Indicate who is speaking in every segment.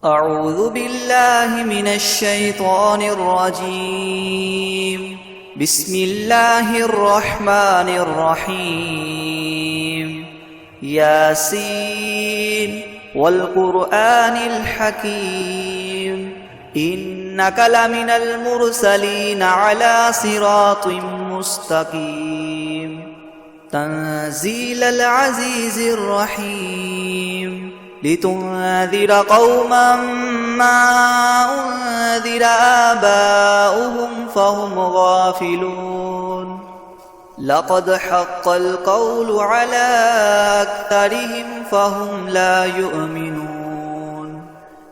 Speaker 1: أعوذ بالله من الشيطان الرجيم. بسم الله الرحمن الرحيم. ياسين والقرآن الحكيم إنك لمن المرسلين على صراط مستقيم تنزيل العزيز الرحيم لتنذر قوما ما أنذر آباؤهم فهم غافلون لقد حق القول على أكثرهم فهم لا يؤمنون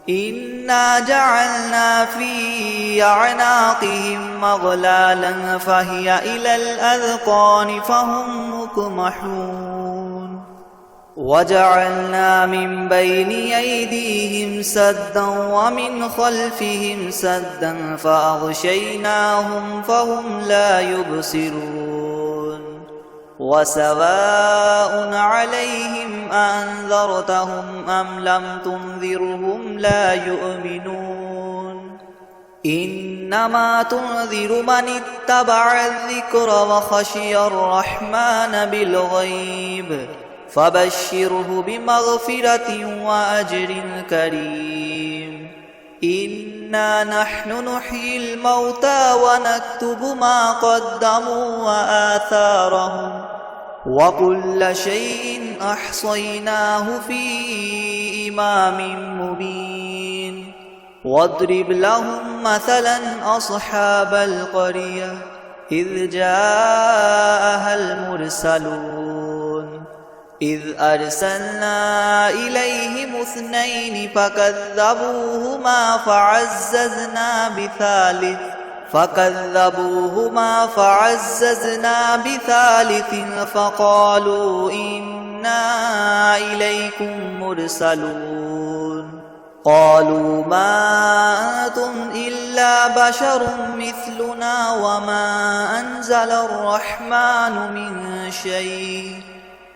Speaker 1: إنا جعلنا في أعناقهم أغلالا فهي إلى الأذقان فهم مقمحون وجعلنا من بين أيديهم سدا ومن خلفهم سدا فأغشيناهم فهم لا يبصرون وسواء عليهم أنذرتهم أم لم تنذرهم لا يؤمنون إنما تنذر من اتبع الذكر وخشي الرحمن بالغيب فبشره بمغفرة وأجر كريم إنا نحن نحيي الموتى ونكتب ما قدموا وآثارهم وكل شيء أحصيناه في إمام مبين واضرب لهم مثلا أصحاب القرية إذ جاءها المرسلون إذ أرسلنا إليهم اثنين فكذبوهما فعززنا بثالث فقالوا إنا إليكم مرسلون قالوا ما أنتم إلا بشر مثلنا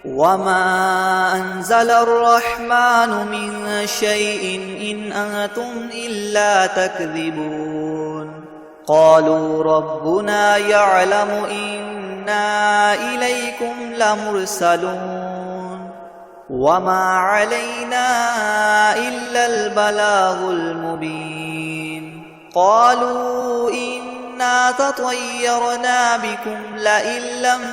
Speaker 1: وما أنزل الرحمن من شيء إن أنتم إلا تكذبون قالوا ربنا يعلم إنا إليكم لمرسلون وما علينا إلا البلاغ المبين قالوا إنا تطيرنا بكم لئن لم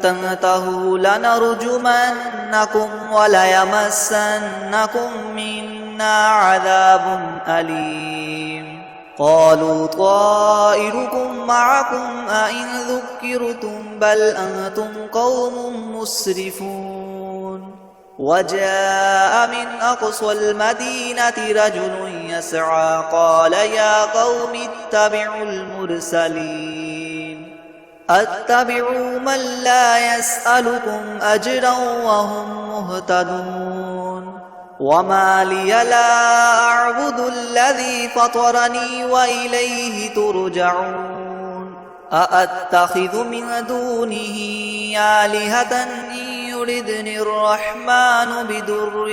Speaker 1: تنتهوا لنرجمنكم وليمسنكم منا عذاب أليم قالوا طائركم معكم أئن ذكرتم بل أنتم قوم مسرفون وجاء من أقصى المدينة رجل يسعى قال يا قوم اتبعوا المرسلين أتبعوا من لا يسألكم أجرا وهم مهتدون وما لي لا أعبد الذي فطرني وإليه ترجعون أأتخذ من دونه آلهة إن يردني الرحمن بدر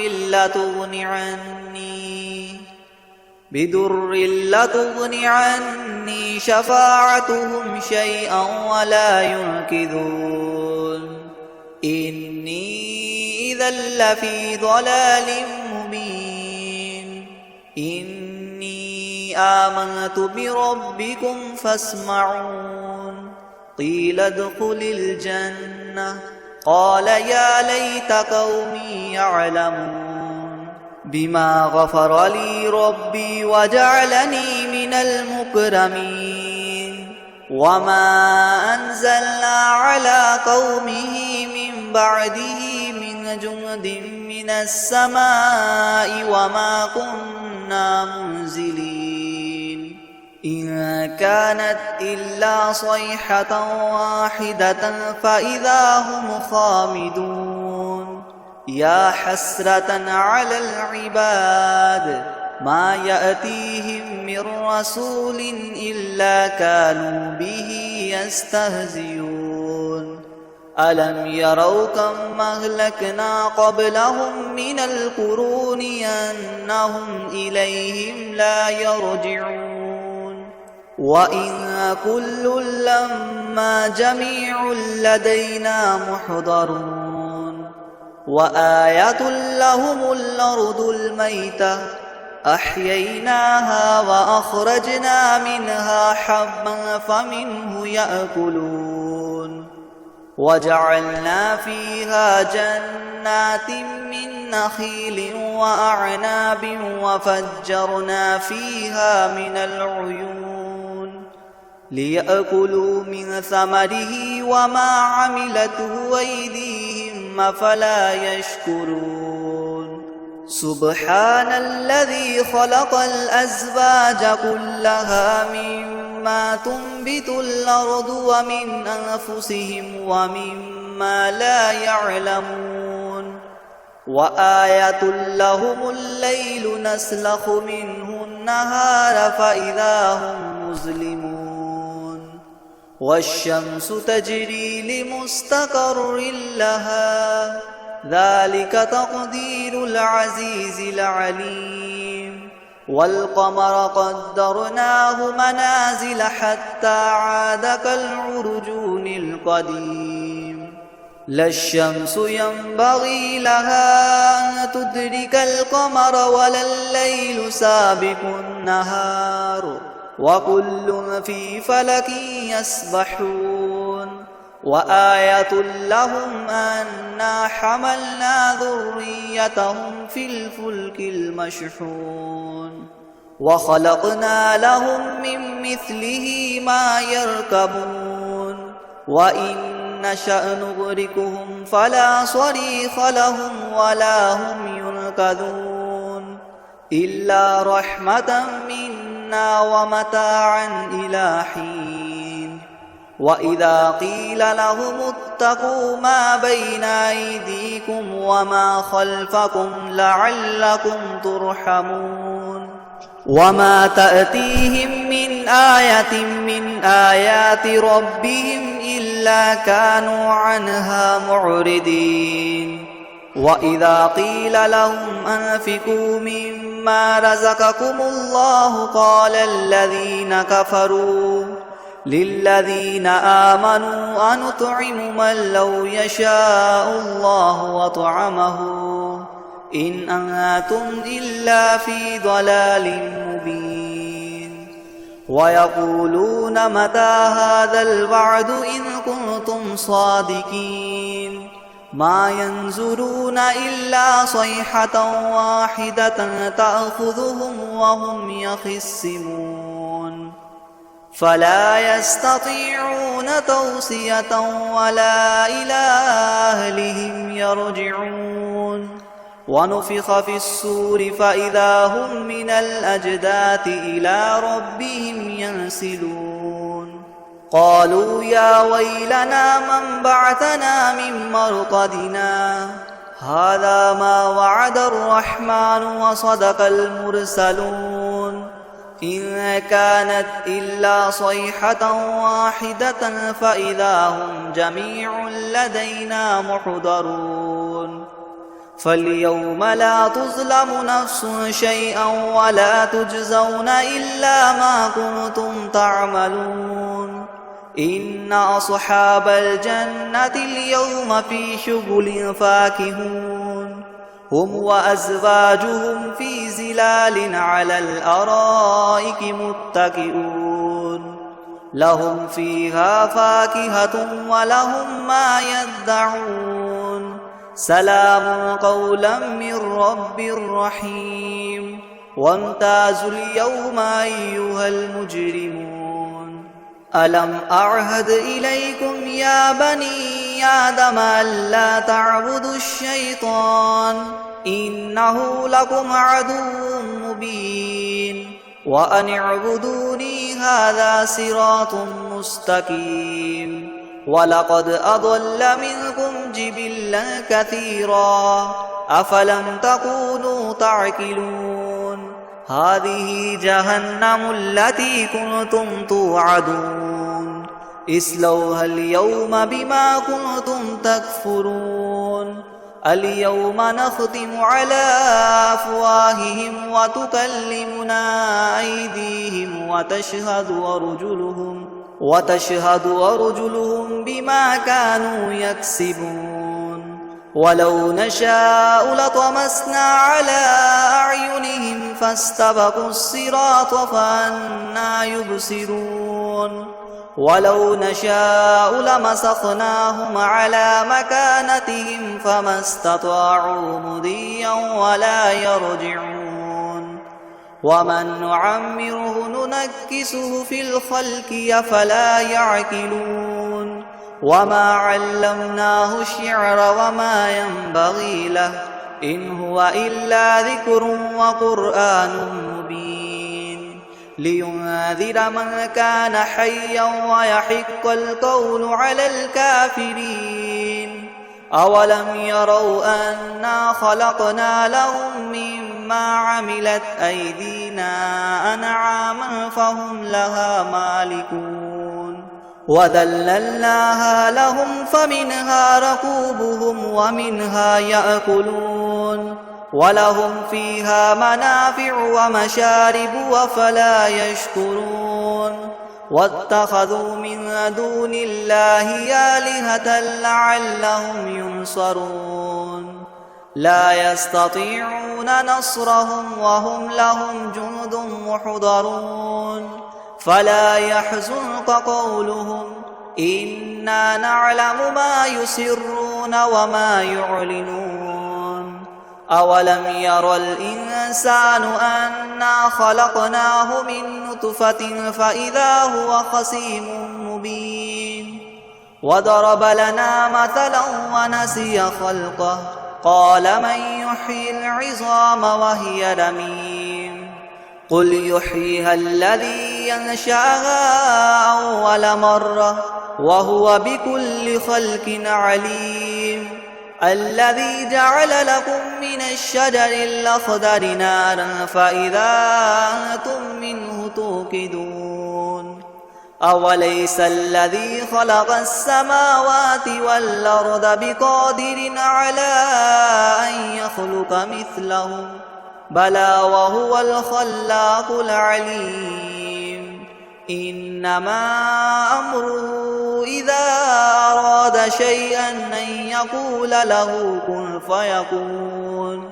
Speaker 1: لتغن عني شفاعتهم شيئا ولا ينقذون إني إذا لفي ضلال مبين إني آمنت بربكم فاسمعون قيل ادخل الجنة قال يا ليت قومي يعلمون بما غفر لي ربي وجعلني من المكرمين وما أنزلنا على قومه من بعده من جند من السماء وما كنا منزلين إن كانت إلا صيحة واحدة فإذا هم خامدون يا حسرة على العباد ما يأتيهم من رسول إلا كانوا به يستهزئون ألم يروا كم أهلكنا قبلهم من القرون أنهم إليهم لا يرجعون وإن كل لما جميع لدينا محضرون وآية لهم الأرض الميتة أحييناها وأخرجنا منها حبا فمنه يأكلون وجعلنا فيها جنات من نخيل وأعناب وفجرنا فيها من العيون ليأكلوا من ثمره وما عملته أيديهم أفلا يشكرون سبحان الذي خلق الأزواج كلها مما تنبت الأرض ومن أنفسهم ومما لا يعلمون وآية لهم الليل نسلخ منه النهار فإذا هم مظلمون والشمس تجري لمستقر لها ذلك تقدير العزيز العليم والقمر قدرناه منازل حتى عاد كالعرجون القديم لا الشمس ينبغي لها أن تدرك القمر ولا الليل سابق النهار وكل في فلك يسبحون وآية لهم أنا حملنا ذريتهم في الفلك المشحون وخلقنا لهم من مثله ما يركبون وإن نشأ نغرقهم فلا صريخ لهم ولا هم ينقذون إلا رحمة منا ومتاعا إلى حين وإذا قيل لهم اتقوا ما بين أيديكم وما خلفكم لعلكم ترحمون وما تأتيهم من آية من آيات ربهم إلا كانوا عنها معرضين وإذا قيل لهم أنفقوا مما رزقكم الله قال الذين كفروا للذين آمنوا أنطعم من لو يشاء الله وطعمه إن أنتم إلا في ضلال مبين ويقولون متى هذا الوعد إن كنتم صادقين ما ينظرون إلا صيحة واحدة تأخذهم وهم يخصمون فلا يستطيعون توصية ولا إلى أهلهم يرجعون ونفخ في الصور فإذا هم من الأجداث إلى ربهم ينسلون قالوا يا ويلنا من بعثنا من مرقدنا هذا ما وعد الرحمن وصدق المرسلون إن كانت إلا صيحة واحدة فإذا هم جميع لدينا محضرون فاليوم لا تظلم نفس شيئا ولا تجزون إلا ما كنتم تعملون إن أصحاب الجنة اليوم في شغل فاكهون هم وأزواجهم في زلال على الأرائك متكئون لهم فيها فاكهة ولهم ما يدعون سلام قولا من رب رحيم وامتازوا اليوم أيها المجرمون ألم أعهد إليكم يا بني آدم ألا تعبدوا الشيطان إنه لكم عدو مبين وأن اعبدوني هذا صراط مستقيم ولقد أضل منكم جبلا كثيرا أفلم تكونوا تعقلون هذه جهنم التي كنتم توعدون اصلوها اليوم بما كنتم تكفرون اليوم نختم على أفواههم وتكلمنا أيديهم وتشهد أرجلهم بما كانوا يكسبون ولو نشاء لطمسنا على أعينهم فاستبقوا الصراط فأنى يبصرون ولو نشاء لمسخناهم على مكانتهم فما استطاعوا مضيا ولا يرجعون ومن نعمره ننكسه في الخلق أفلا يعقلون وما علمناه الشعر وما ينبغي له إن هو إلا ذكر وقرآن مبين لينذر من كان حيا ويحق القول على الكافرين أولم يروا أنا خلقنا لهم مما عملت أيدينا أنعاما فهم لها مالكون وذللناها لهم فمنها ركوبهم ومنها يأكلون ولهم فيها منافع ومشارب أفلا يشكرون واتخذوا من دون الله آلهة لعلهم ينصرون لا يستطيعون نصرهم وهم لهم جند محضرون فلا يحزنك قولهم إنا نعلم ما يسرون وما يعلنون أولم ير الإنسان أنا خلقناه من نطفة فإذا هو خصيم مبين وضرب لنا مثلا ونسي خلقه قال من يحيي العظام وهي رميم قل يحييها الذي ينشأها أول مرة وهو بكل خلق عليم الذي جعل لكم من الشجر الأخضر نارا فإذا أنتم منه توقدون أوليس الذي خلق السماوات والأرض بقادر على أن يخلق مثلهم بلى وهو الخلاق العليم إنما أمره إذا أراد شيئا أن يقول له كن فيكون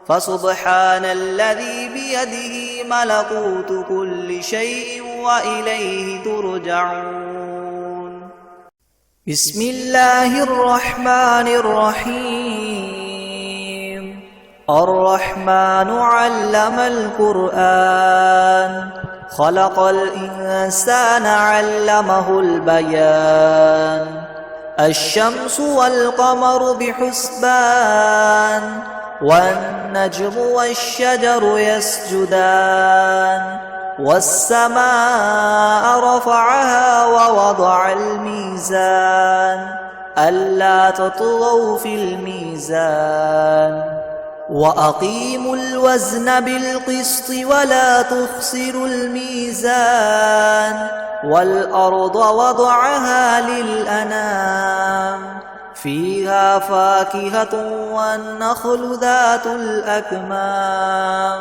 Speaker 1: فسبحان الذي بيده ملكوت كل شيء وإليه ترجعون بسم الله الرحمن الرحيم الرحمن علم القرآن خلق الإنسان علمه البيان الشمس والقمر بحسبان والنجم والشجر يسجدان والسماء رفعها ووضع الميزان ألا تطغوا في الميزان وأقيموا الوزن بالقسط ولا تخسروا الميزان والأرض وضعها للأنام فيها فاكهة والنخل ذات الأكمام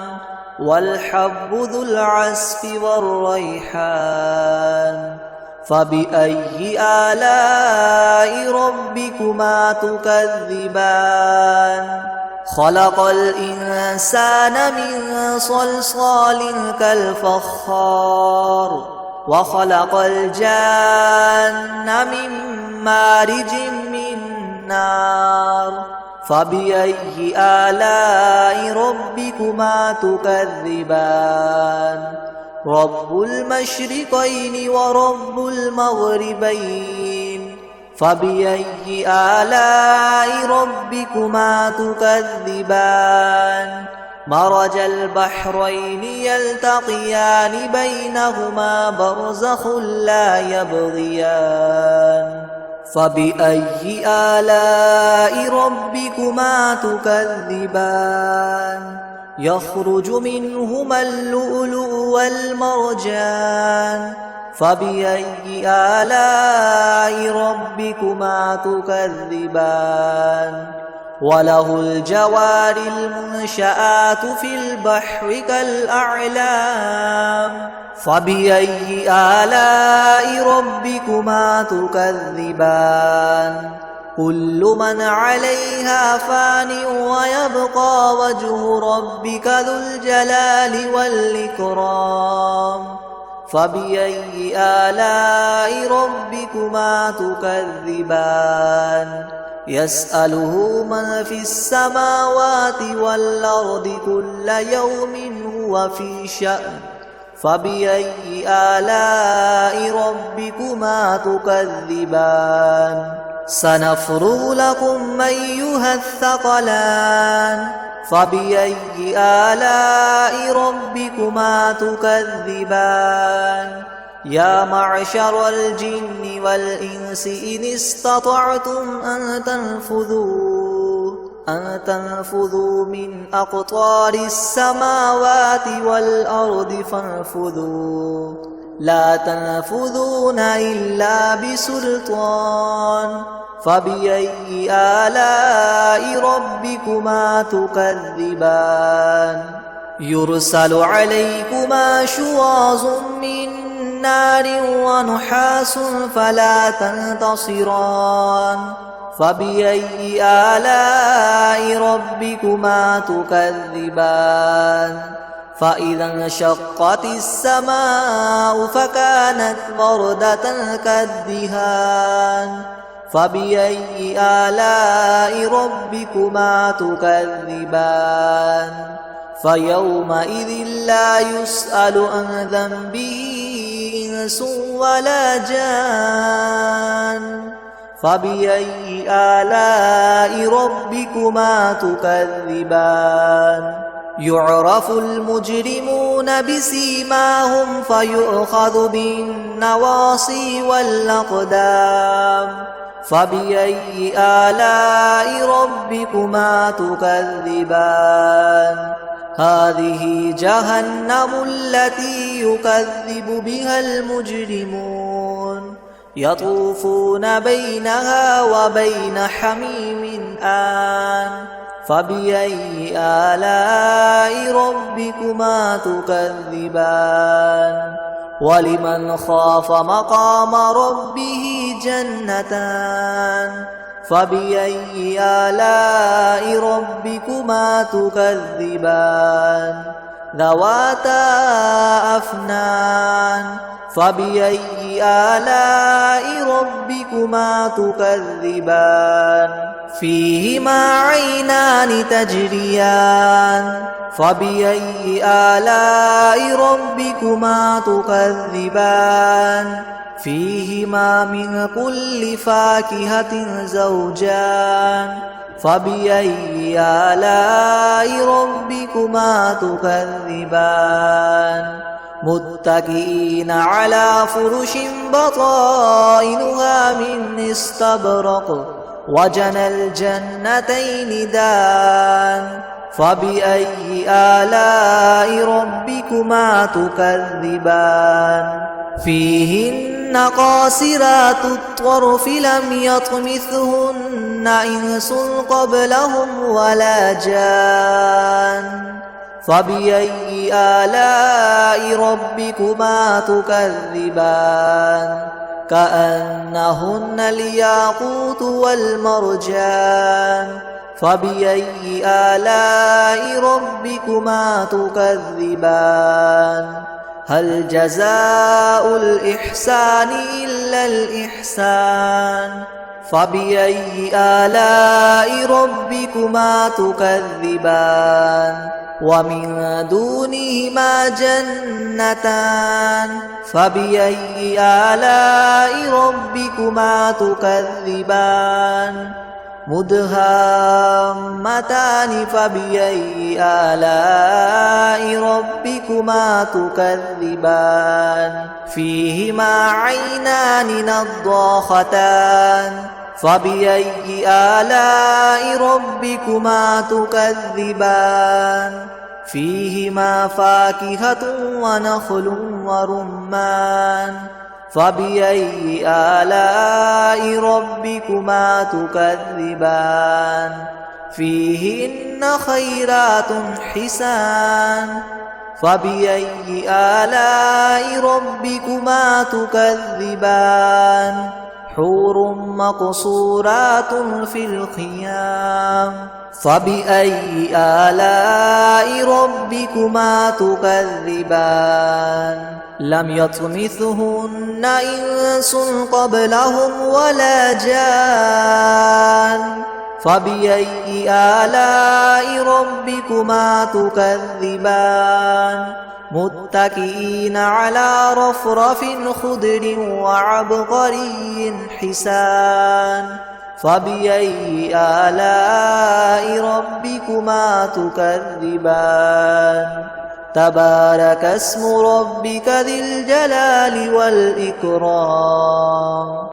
Speaker 1: والحب ذو العصف والريحان فبأي آلاء ربكما تكذبان خلق الإنسان من صلصال كالفخار وخلق الجان من مارج من نار فبأي آلاء ربكما تكذبان رب المشرقين ورب المغربين فبأي آلاء ربكما تكذبان مرج البحرين يلتقيان بينهما برزخ لا يبغيان فبأي آلاء ربكما تكذبان يخرج منهما اللؤلؤ والمرجان فبأي آلاء ربكما تكذبان وله الجوار المنشآت في البحر كالأعلام فبأي آلاء ربكما تكذبان كل من عليها فان ويبقى وجه ربك ذو الجلال والإكرام فبأي آلاء ربكما تكذبان يسأله من في السماوات والأرض كل يوم هو في شأن فبأي آلاء ربكما تكذبان سنفرغ لكم أيها الثقلان فبأي آلاء ربكما تكذبان يا معشر الجن والإنس إن استطعتم أن تنفذوا من أقطار السماوات والأرض فانفذوا لا تنفذون إلا بسلطان فبأي آلاء ربكما تكذبان يرسل عليكما شواظ من نار ونحاس فلا تنتصران فبأي آلاء ربكما تكذبان فإذا انشقت السماء فكانت وردة كالدهان فبأي آلاء ربكما تكذبان فيومئذ لا يسأل عن ذنبه إنس ولا جان فبأي آلاء ربكما تكذبان يعرف المجرمون بسيماهم فيؤخذ بالنواصي والأقدام فبأي آلاء ربكما تكذبان هذه جهنم التي يكذب بها المجرمون يطوفون بينها وبين حميم آن فبأي آلاء ربكما تكذبان ولمن خاف مقام ربه جنتان فبأي آلاء ربكما تكذبان ذواتا أفنان فبأي آلاء ربكما تكذبان فيهما عينان تجريان فبأي آلاء ربكما تكذبان فيهما من كل فاكهة زوجان فبأي آلاء ربكما تكذبان متكئين على فرش بطائنها من استبرق وجنى الجنتين دان فبأي آلاء ربكما تكذبان فيهن قاصرات الطرف لم يطمثهن إنس قبلهم ولا جان فبأي آلاء ربكما تكذبان كأنهن الياقوت والمرجان فبأي آلاء ربكما تكذبان هل جزاء الإحسان إلا الإحسان فبأي آلاء ربكما تكذبان ومن دونهما جنتان فبأي آلاء ربكما تكذبان مدهامتان فبأي آلاء ربكما تكذبان فيهما عينان نضاختان فبأي آلاء ربكما تكذبان فيهما فاكهة ونخل ورمان فبأي آلاء ربكما تكذبان فيهن خيرات حسان فبأي آلاء ربكما تكذبان حور مقصورات في الخيام فبأي آلاء ربكما تكذبان لم يطمثهن إنس قبلهم ولا جان فبأي آلاء ربكما تكذبان متكئين على رفرف خضر وعبقري حسان فبأي آلاء ربكما تكذبان تبارك اسم ربك ذي الجلال والإكرام